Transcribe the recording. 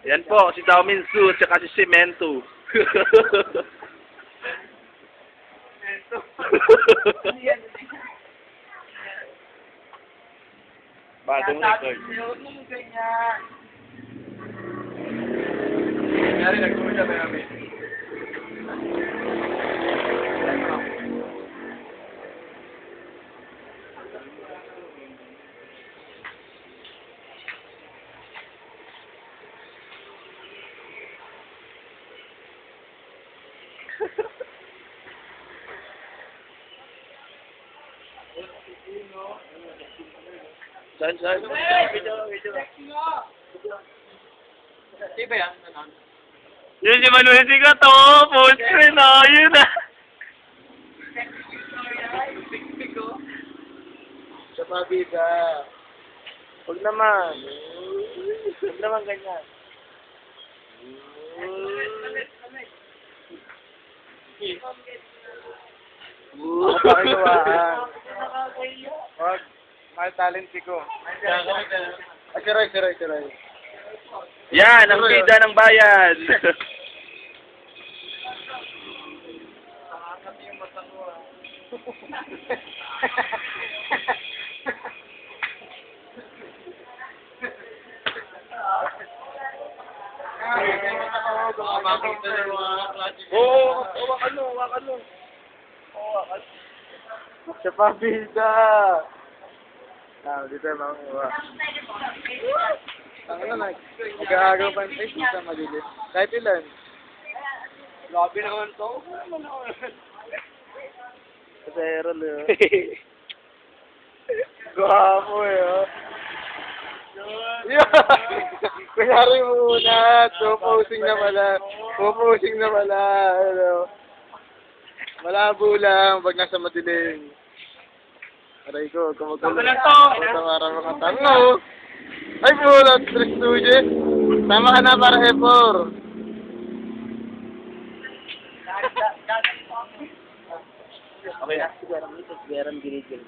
Yan po, si Tao Minsu at saka si Cemento. Bagong record. Nangyari, nagkuha ba namin? Saan? Di ba yan? Yun si Manuel Sigato, full screen na, yun na. Sa pabida. Huwag naman. Huwag naman ganyan. Pakinuwaan. Wag. Mahal talent ko. Siray. Yan, ang bida ng bayan. Oo, hawakan mo. Sa pabida. Dito mga uwa. Ang mag-aagaw pa ng face sa malilit. Kahit ilan. Labi naman to. Sa Errol, yun. Gwapo oh. Kunyari muna. Puposing na pala. Ano. Malabo lang pag nasa madilim. Aray ko, kumukulo. Tama mga tango. Ay, bulat, Chris Tuje. Tama ka na para Epor. Okay na. Siguro, ginigil.